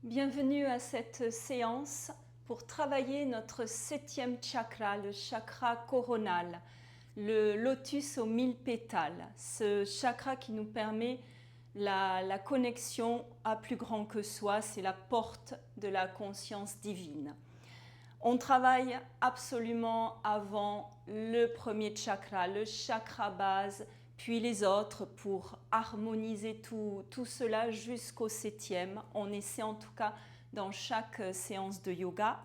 Bienvenue à cette séance pour travailler notre 7e chakra, le chakra coronal, le lotus aux 1000 pétales. Ce chakra qui nous permet la connexion à plus grand que soi, c'est la porte de la conscience divine. On travaille absolument avant le premier chakra, le chakra base, puis les autres pour harmoniser tout cela jusqu'au 7e. On essaie en tout cas dans chaque séance de yoga.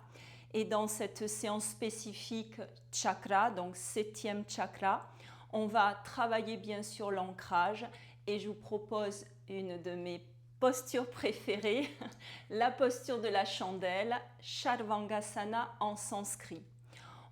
Et dans cette séance spécifique chakra, donc 7e chakra, on va travailler bien sûr l'ancrage et je vous propose une de mes postures préférée, la posture de la chandelle, Charvangasana en sanskrit.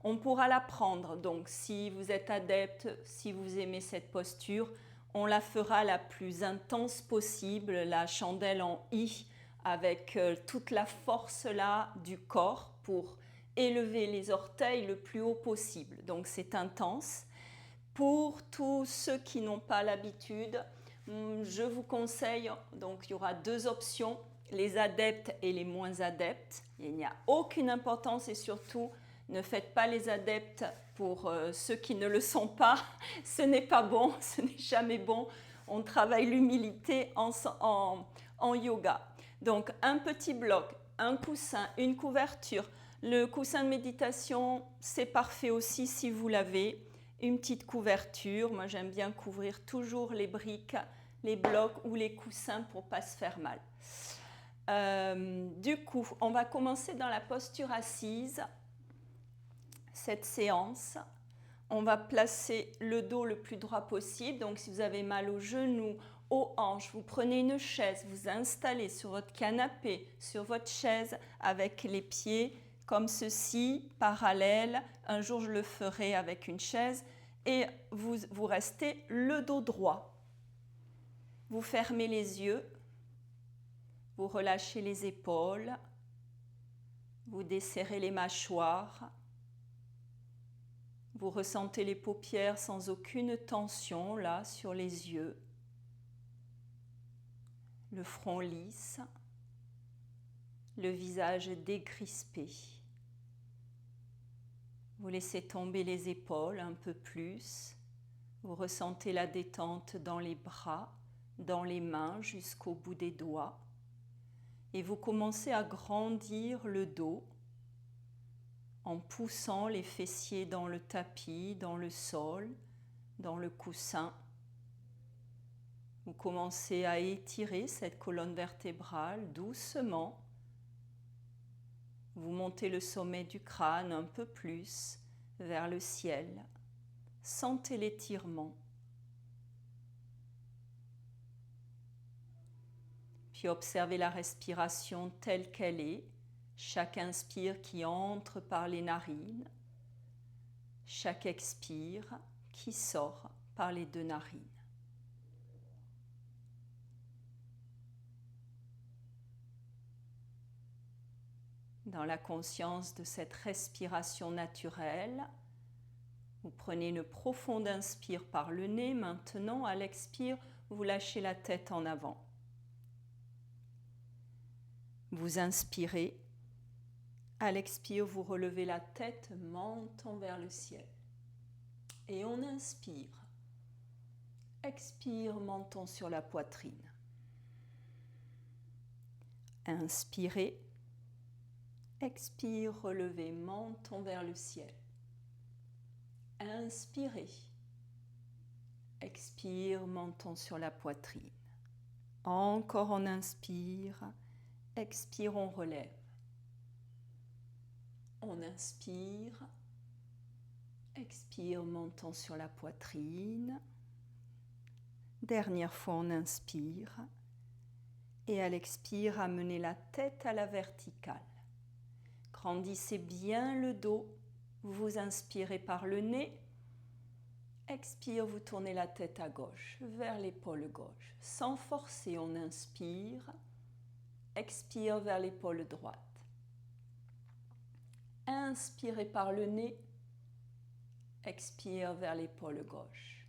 On pourra l'apprendre, donc si vous êtes adepte, si vous aimez cette posture, on la fera la plus intense possible, la chandelle en I, avec toute la force là du corps pour élever les orteils le plus haut possible. Donc c'est intense. Pour tous ceux qui n'ont pas l'habitude, je vous conseille, donc il y aura deux options, les adeptes et les moins adeptes. Il n'y a aucune importance et surtout, ne faites pas les adeptes pour ceux qui ne le sont pas. Ce n'est pas bon, ce n'est jamais bon. On travaille l'humilité en yoga. Donc un petit bloc, un coussin, une couverture. Le coussin de méditation, c'est parfait aussi si vous l'avez. Une petite couverture, moi j'aime bien couvrir toujours les briques, les blocs ou les coussins pour ne pas se faire mal. Du coup, on va commencer dans la posture assise, cette séance. On va placer le dos le plus droit possible, donc si vous avez mal aux genoux, aux hanches, vous prenez une chaise, vous installez sur votre canapé, sur votre chaise avec les pieds comme ceci, parallèle. Un jour, je le ferai avec une chaise. Et vous restez le dos droit. Vous fermez les yeux. Vous relâchez les épaules. Vous desserrez les mâchoires. Vous ressentez les paupières sans aucune tension, là, sur les yeux. Le front lisse. Le visage décrispé. Vous laissez tomber les épaules un peu plus. Vous ressentez la détente dans les bras, dans les mains jusqu'au bout des doigts. Et vous commencez à grandir le dos en poussant les fessiers dans le tapis, dans le sol, dans le coussin. Vous commencez à étirer cette colonne vertébrale doucement. Vous montez le sommet du crâne un peu plus vers le ciel. Sentez l'étirement. Puis observez la respiration telle qu'elle est. Chaque inspire qui entre par les narines. Chaque expire qui sort par les deux narines. Dans la conscience de cette respiration naturelle, vous prenez une profonde inspire par le nez. Maintenant, à l'expire, vous lâchez la tête en avant. Vous inspirez. À l'expire, vous relevez la tête, menton vers le ciel. Et on inspire. Expire, menton sur la poitrine. Inspirez. Expire, relevez, menton vers le ciel. Inspirez. Expire, menton sur la poitrine. Encore on inspire. Expire, on relève. On inspire. Expire, menton sur la poitrine. Dernière fois, on inspire. Et à l'expire, amenez la tête à la verticale. Grandissez bien le dos. Vous inspirez par le nez. Expire, vous tournez la tête à gauche, vers l'épaule gauche. Sans forcer, on inspire. Expire vers l'épaule droite. Inspirez par le nez. Expire vers l'épaule gauche.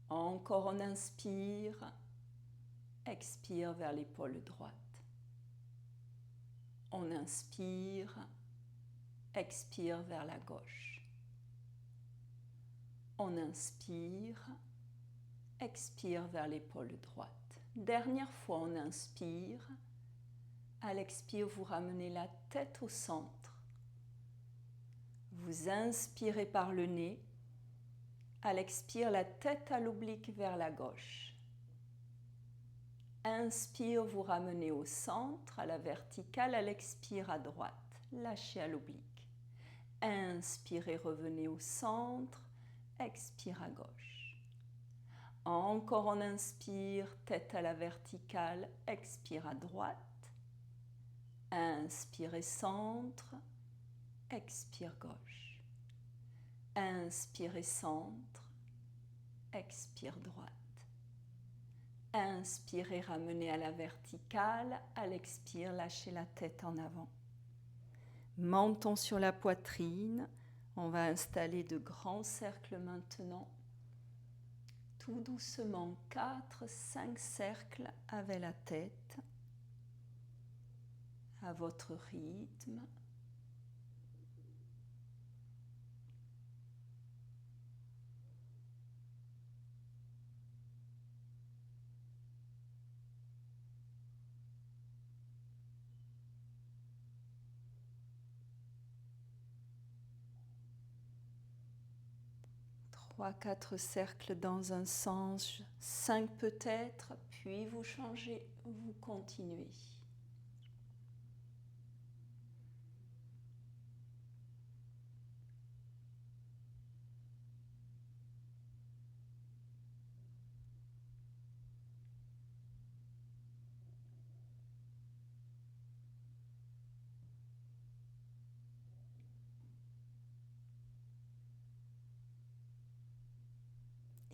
Encore on inspire. Expire vers l'épaule droite. On inspire, expire vers la gauche. On inspire, expire vers l'épaule droite. Dernière fois, on inspire. À l'expire, vous ramenez la tête au centre. Vous inspirez par le nez. À l'expire, la tête à l'oblique vers la gauche. Inspire, vous ramenez au centre, à la verticale. À l'expire, à droite. Lâchez à l'oblique. Inspirez, revenez au centre. Expire à gauche. Encore on inspire, tête à la verticale. Expire à droite. Inspirez centre. Expire gauche. Inspirez centre. Expire droite. Inspirez, ramenez à la verticale. À l'expire, lâchez la tête en avant. Menton sur la poitrine. On va installer de grands cercles maintenant. Tout doucement, 4-5 cercles avec la tête. À votre rythme. Trois, 4 cercles dans un sens, 5 peut-être, puis vous changez, vous continuez.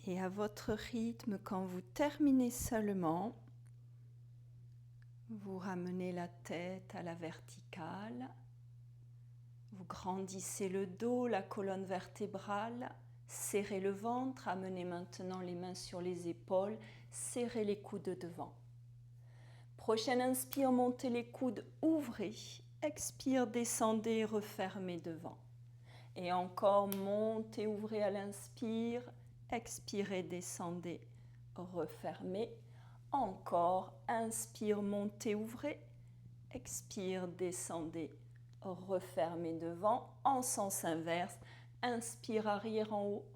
Et à votre rythme, quand vous terminez seulement, vous ramenez la tête à la verticale, vous grandissez le dos, la colonne vertébrale, serrez le ventre, amenez maintenant les mains sur les épaules, serrez les coudes devant. Prochaine inspire, montez les coudes, ouvrez, expire, descendez, refermez devant. Et encore, montez, ouvrez à l'inspire, expirez, descendez, refermez. Encore, inspire, montez, ouvrez, expire, descendez, refermez devant. En sens inverse, inspire, arrière en haut,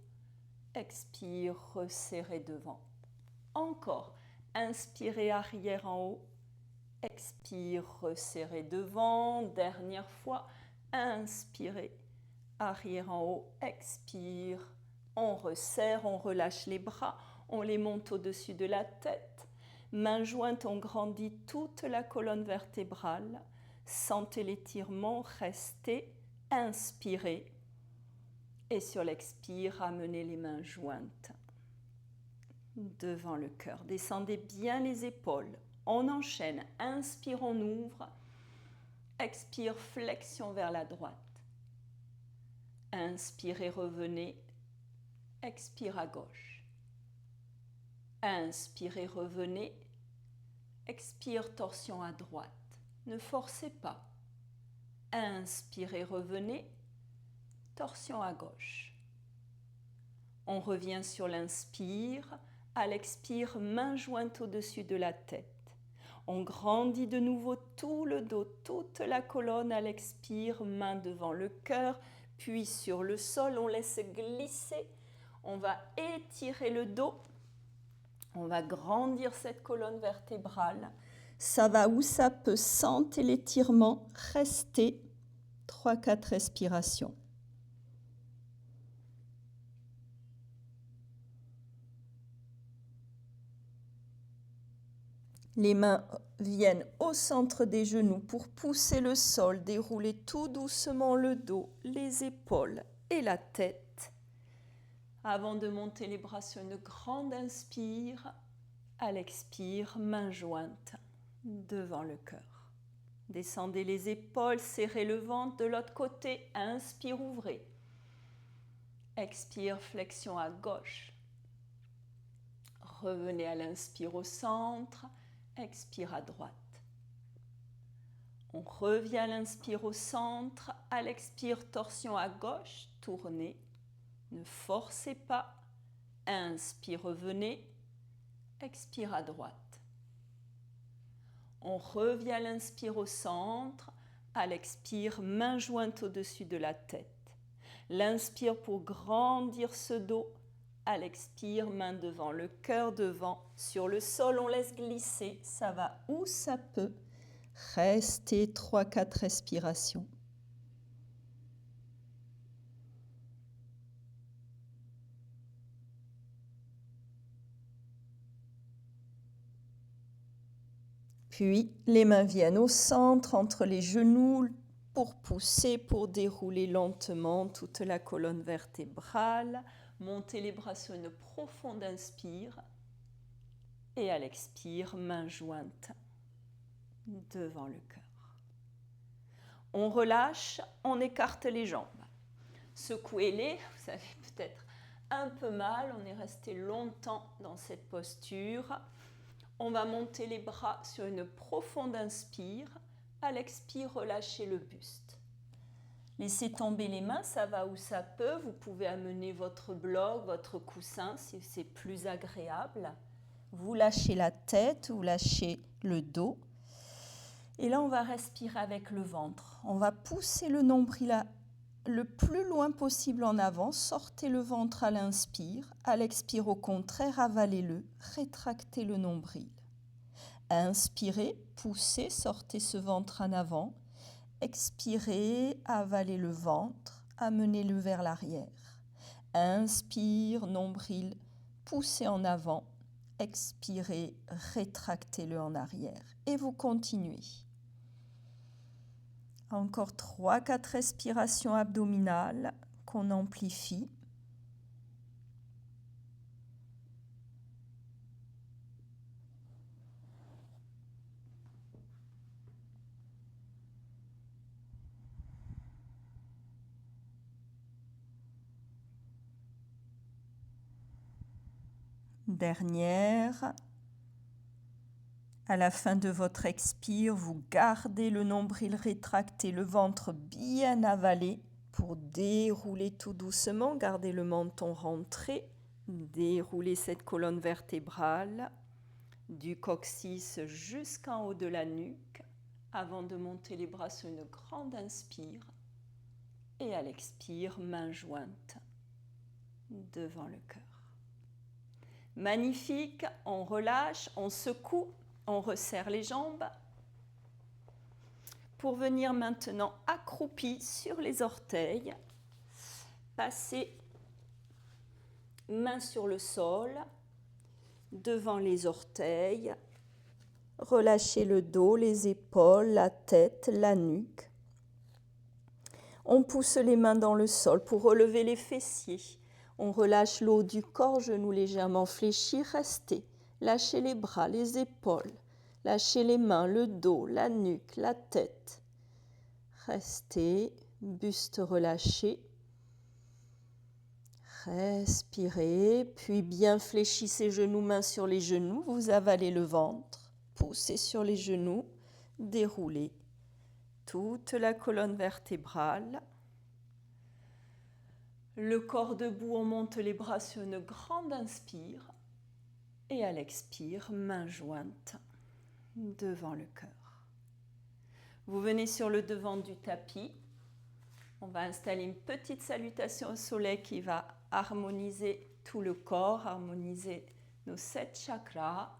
expire, resserrez devant. Encore, inspirez, arrière en haut, expire, resserrez devant. Dernière fois, inspirez, arrière en haut, expire, on resserre, on relâche les bras, on les monte au-dessus de la tête. Main jointe, on grandit toute la colonne vertébrale. Sentez l'étirement, restez, inspirez. Et sur l'expire, ramenez les mains jointes devant le cœur. Descendez bien les épaules. On enchaîne, inspire, on ouvre. Expire, flexion vers la droite. Inspirez, revenez. Expire à gauche. Inspirez, revenez. Expire, torsion à droite. Ne forcez pas. Inspirez, revenez. Torsion à gauche. On revient sur l'inspire. À l'expire, main jointe au-dessus de la tête. On grandit de nouveau tout le dos, toute la colonne. À l'expire, main devant le cœur, puis sur le sol. On laisse glisser. On va étirer le dos. On va grandir cette colonne vertébrale. Ça va où ça peut, sentez l'étirement. Restez 3-4 respirations. Les mains viennent au centre des genoux pour pousser le sol, dérouler tout doucement le dos, les épaules et la tête. Avant de monter les bras sur une grande inspire, à l'expire, main jointe devant le cœur. Descendez les épaules, serrez le ventre de l'autre côté, inspire, ouvrez. Expire, flexion à gauche. Revenez à l'inspire au centre. Expire à droite. On revient à l'inspire au centre, à l'expire, torsion à gauche, tournez. Ne forcez pas. Inspire, revenez. Expire à droite. On revient à l'inspire au centre, à l'expire, main jointe au-dessus de la tête. L'inspire pour grandir ce dos. À l'expire, main devant, le cœur devant. Sur le sol, on laisse glisser. Ça va où ça peut. Restez 3-4 respirations. Puis, les mains viennent au centre, entre les genoux, pour pousser, pour dérouler lentement toute la colonne vertébrale. Montez les bras sur une profonde inspire. Et à l'expire, main jointe devant le cœur. On relâche, on écarte les jambes. Secouez-les, vous avez peut-être un peu mal, on est resté longtemps dans cette posture. On va monter les bras sur une profonde inspire. À l'expire, relâchez le buste. Laissez tomber les mains, ça va où ça peut. Vous pouvez amener votre bloc, votre coussin si c'est plus agréable. Vous lâchez la tête, vous lâchez le dos. Et là, on va respirer avec le ventre. On va pousser le nombril le plus loin possible en avant. Sortez le ventre à l'inspire. À l'expire, au contraire, avalez-le. Rétractez le nombril. Inspirez, poussez, sortez ce ventre en avant. Expirez, avalez le ventre, amenez-le vers l'arrière. Inspire, nombril, poussez en avant. Expirez, rétractez-le en arrière. Et vous continuez. Encore 3-4 respirations abdominales qu'on amplifie. Dernière. À la fin de votre expire, vous gardez le nombril rétracté, le ventre bien avalé pour dérouler tout doucement. Gardez le menton rentré, déroulez cette colonne vertébrale du coccyx jusqu'en haut de la nuque avant de monter les bras sur une grande inspire et à l'expire, main jointe devant le cœur. Magnifique, on relâche, on secoue. On resserre les jambes pour venir maintenant accroupi sur les orteils. Passez main sur le sol, devant les orteils. Relâchez le dos, les épaules, la tête, la nuque. On pousse les mains dans le sol pour relever les fessiers. On relâche le haut du corps, genoux légèrement fléchis. Restez. Lâchez les bras, les épaules. Lâchez les mains, le dos, la nuque, la tête. Restez, buste relâché. Respirez, puis bien fléchissez genoux, mains sur les genoux. Vous avalez le ventre, poussez sur les genoux, déroulez toute la colonne vertébrale. Le corps debout, on monte les bras sur une grande inspire. Et à l'expire, main jointe devant le cœur. Vous venez sur le devant du tapis. On va installer une petite salutation au soleil qui va harmoniser tout le corps, harmoniser nos 7 chakras.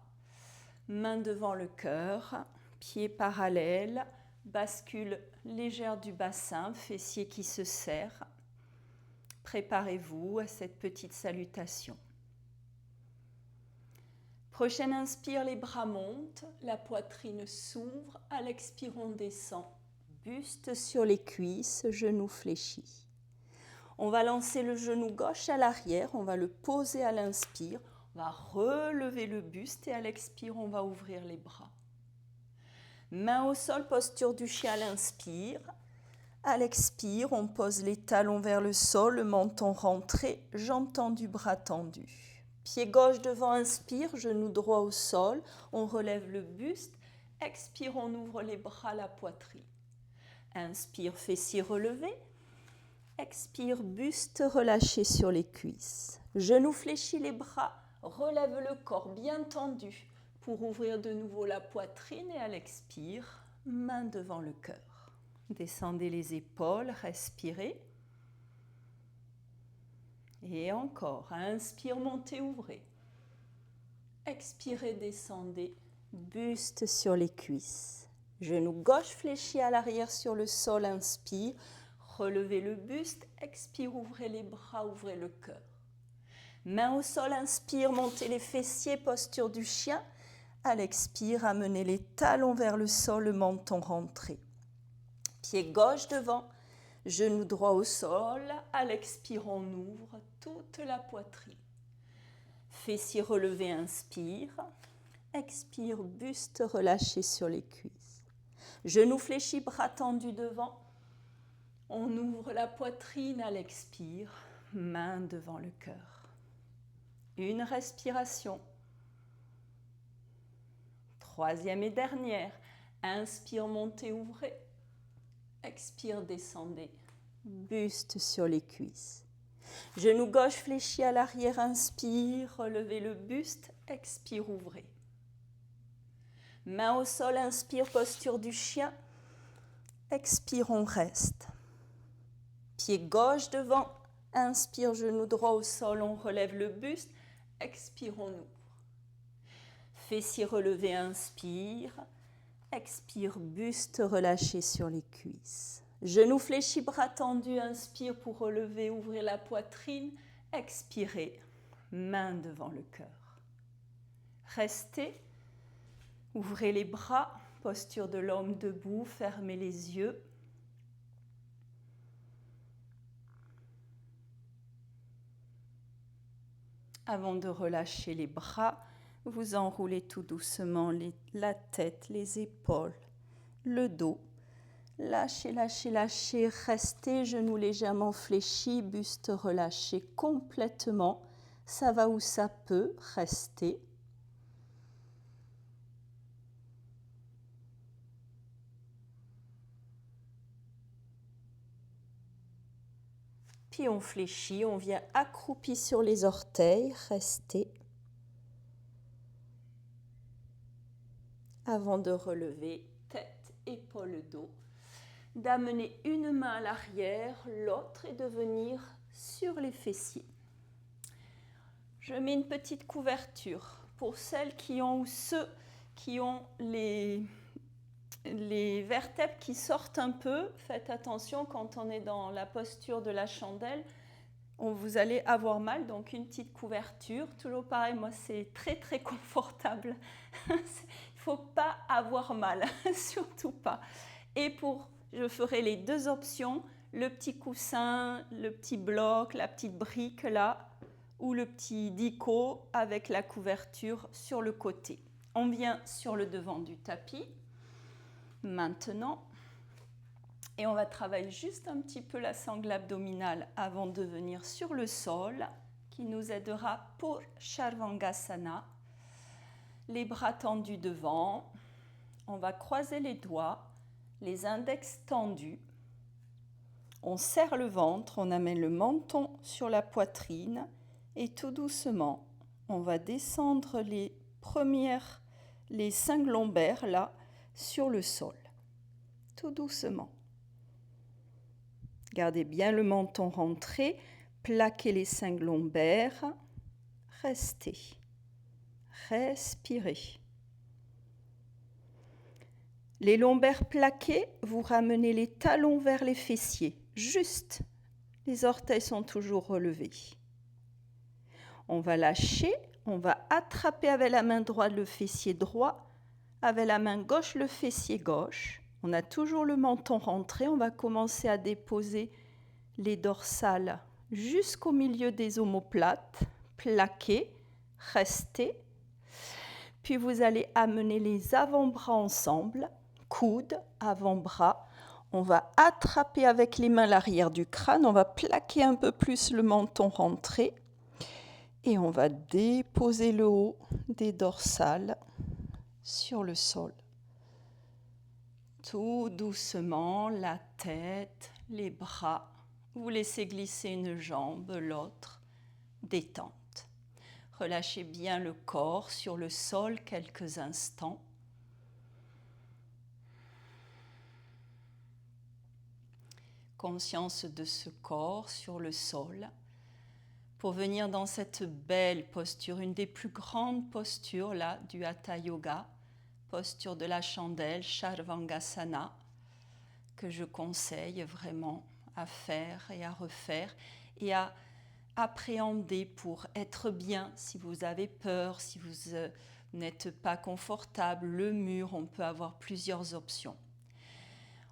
Main devant le cœur, pieds parallèles, bascule légère du bassin, fessier qui se serre. Préparez-vous à cette petite salutation. Prochaine inspire, les bras montent, la poitrine s'ouvre. À l'expire, on descend. Buste sur les cuisses, genoux fléchis. On va lancer le genou gauche à l'arrière, on va le poser à l'inspire. On va relever le buste et à l'expire, on va ouvrir les bras. Main au sol, posture du chien à l'inspire. À l'expire, on pose les talons vers le sol, le menton rentré, jambes tendues, bras tendus. Pied gauche devant, inspire, genou droit au sol, on relève le buste, Expire, on ouvre les bras, la poitrine. Inspire, fessiers relevés. Expire, buste relâché sur les cuisses. Genoux fléchis, les bras, relève le corps bien tendu pour ouvrir de nouveau la poitrine et à l'expire, main devant le cœur. Descendez les épaules, respirez. Et encore, inspire, montez, ouvrez. Expirez, descendez, buste sur les cuisses. Genou gauche fléchi à l'arrière sur le sol, inspire. Relevez le buste, expire, ouvrez les bras, ouvrez le cœur. Main au sol, inspire, montez les fessiers, posture du chien. À l'expire, amenez les talons vers le sol, le menton rentré. Pied gauche devant, genou droit au sol. À l'expire, on ouvre toute la poitrine. Fessiers relevés, inspire. Expire, buste relâché sur les cuisses. Genoux fléchis, bras tendus devant. On ouvre la poitrine à l'expire, main devant le cœur. Une respiration. Troisième et dernière. Inspire, montez, ouvrez. Expire, descendez. Buste sur les cuisses. Genou gauche fléchi à l'arrière, inspire, relevez le buste, expire, ouvrez. Main au sol, inspire, posture du chien. Expire, on reste. Pied gauche devant, inspire, genou droit au sol, on relève le buste, expire, on ouvre. Fessiers relevés, inspire, expire, buste relâché sur les cuisses. Genoux fléchis, bras tendus, inspire pour relever, ouvrir la poitrine, expirez, main devant le cœur. Restez, ouvrez les bras, posture de l'homme debout, fermez les yeux. Avant de relâcher les bras, vous enroulez tout doucement la tête, les épaules, le dos. Lâchez, lâchez, lâchez, restez, genoux légèrement fléchis, buste relâché complètement. Ça va où ça peut, restez. Puis on fléchit, on vient accroupi sur les orteils, restez. Avant de relever, tête, épaules, dos, d'amener une main à l'arrière, l'autre et de venir sur les fessiers. Je mets une petite couverture pour celles qui ont ou ceux qui ont les vertèbres qui sortent un peu. Faites attention quand on est dans la posture de la chandelle, vous allez avoir mal, donc une petite couverture. Toujours pareil, moi c'est très très confortable. Il ne faut pas avoir mal, surtout pas. Et je ferai les deux options, le petit coussin, le petit bloc, la petite brique là, ou le petit dico avec la couverture sur le côté. On vient sur le devant du tapis, maintenant, et on va travailler juste un petit peu la sangle abdominale avant de venir sur le sol, qui nous aidera pour Charvangasana. Les bras tendus devant, on va croiser les doigts, les index tendus. On serre le ventre, on amène le menton sur la poitrine et tout doucement, on va descendre les cinq lombaires là sur le sol. Tout doucement. Gardez bien le menton rentré, plaquez les cinq lombaires, restez, respirez. Les lombaires plaqués, vous ramenez les talons vers les fessiers, juste. Les orteils sont toujours relevés. On va lâcher, on va attraper avec la main droite le fessier droit, avec la main gauche le fessier gauche. On a toujours le menton rentré, on va commencer à déposer les dorsales jusqu'au milieu des omoplates, plaqués, restez. Puis vous allez amener les avant-bras ensemble, coudes, avant-bras. On va attraper avec les mains l'arrière du crâne, on va plaquer un peu plus le menton rentré et on va déposer le haut des dorsales sur le sol. Tout doucement, la tête, les bras. Vous laissez glisser une jambe, l'autre. Détente. Relâchez bien le corps sur le sol quelques instants. Conscience de ce corps sur le sol. Pour venir dans cette belle posture, une des plus grandes postures là, du Hatha Yoga, posture de la chandelle, Charvangasana, que je conseille vraiment à faire et à refaire et à appréhender pour être bien. Si vous avez peur, si vous n'êtes pas confortable, le mur, on peut avoir plusieurs options.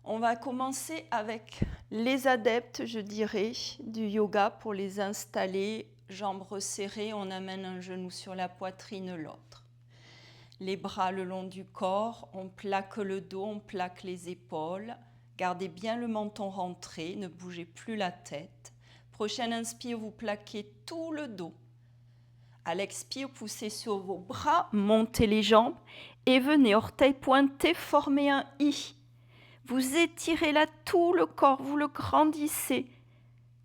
On va commencer avec les adeptes, je dirais, du yoga pour les installer, jambes resserrées, on amène un genou sur la poitrine, l'autre. Les bras le long du corps, on plaque le dos, on plaque les épaules. Gardez bien le menton rentré, ne bougez plus la tête. Prochaine inspire, vous plaquez tout le dos. À l'expire, poussez sur vos bras, montez les jambes et venez, orteils pointés, former un I. Vous étirez là tout le corps, vous le grandissez.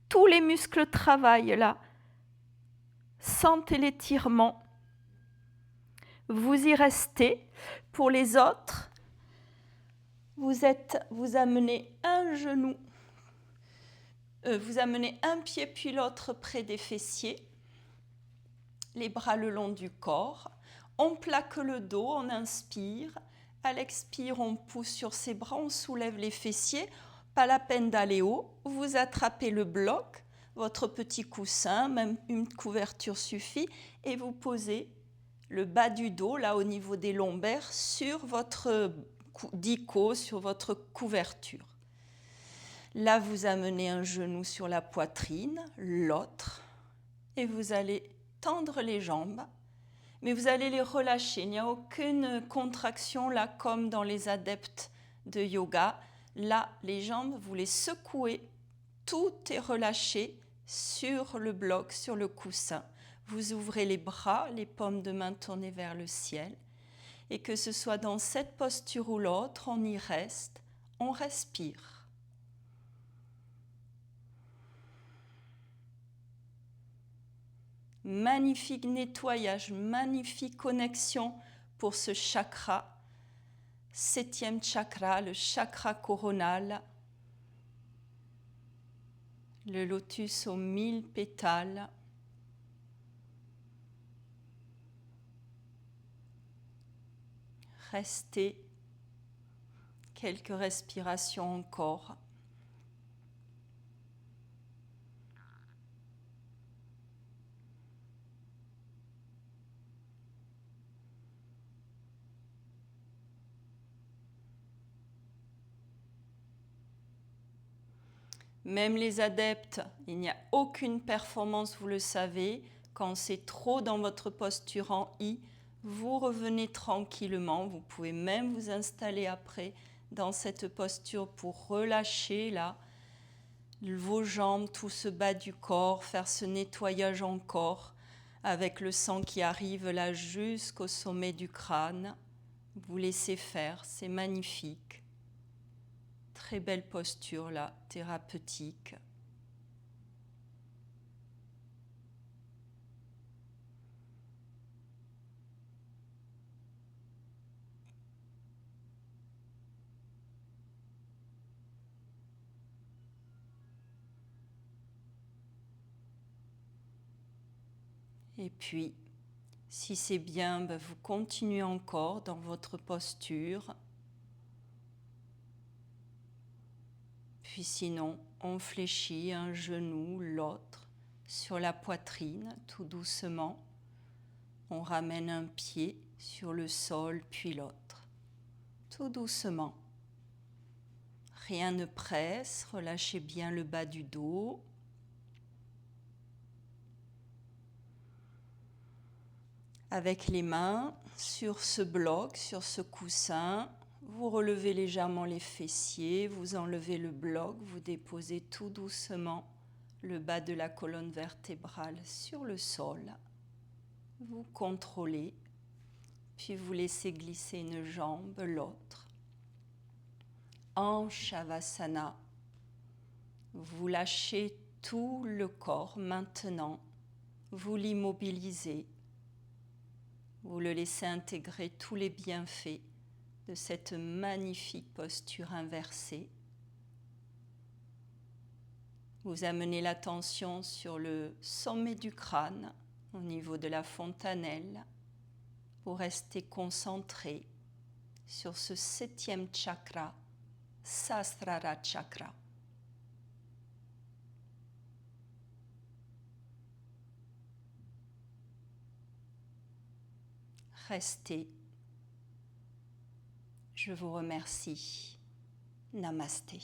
Tous les muscles travaillent là. Sentez l'étirement. Vous y restez. Pour les autres, vous amenez un genou, vous amenez un pied puis l'autre près des fessiers, les bras le long du corps. On plaque le dos, on inspire. À l'expire, on pousse sur ses bras, on soulève les fessiers. Pas la peine d'aller haut. Vous attrapez le bloc, votre petit coussin, même une couverture suffit, et vous posez le bas du dos, là au niveau des lombaires, sur votre dico, sur votre couverture. Là, vous amenez un genou sur la poitrine, l'autre, et vous allez tendre les jambes, mais vous allez les relâcher. Il n'y a aucune contraction là comme dans les adeptes de yoga. Là, les jambes, vous les secouez, tout est relâché sur le bloc, sur le coussin. Vous ouvrez les bras, les paumes de main tournées vers le ciel. Et que ce soit dans cette posture ou l'autre, on y reste, on respire. Magnifique nettoyage, magnifique connexion pour ce chakra, 7e chakra, le chakra coronal, le lotus aux 1000 pétales. Restez quelques respirations encore. Même les adeptes, il n'y a aucune performance, vous le savez. Quand c'est trop dans votre posture en I, vous revenez tranquillement. Vous pouvez même vous installer après dans cette posture pour relâcher là vos jambes, tout ce bas du corps, faire ce nettoyage encore avec le sang qui arrive là jusqu'au sommet du crâne. Vous laissez faire, c'est magnifique. Très belle posture là, thérapeutique. Et puis, si c'est bien, vous continuez encore dans votre posture. Puis sinon, on fléchit un genou, l'autre, sur la poitrine, tout doucement. On ramène un pied sur le sol, puis l'autre, tout doucement. Rien ne presse, relâchez bien le bas du dos. Avec les mains sur ce bloc, sur ce coussin, vous relevez légèrement les fessiers, vous enlevez le bloc, vous déposez tout doucement le bas de la colonne vertébrale sur le sol. Vous contrôlez, puis vous laissez glisser une jambe, l'autre. en Shavasana. Vous lâchez tout le corps maintenant, vous l'immobilisez, vous le laissez intégrer tous les bienfaits de cette magnifique posture inversée. Vous amenez l'attention sur le sommet du crâne, au niveau de la fontanelle, pour rester concentré sur ce 7e chakra, Sahasrara chakra. Restez. Je vous remercie. Namasté.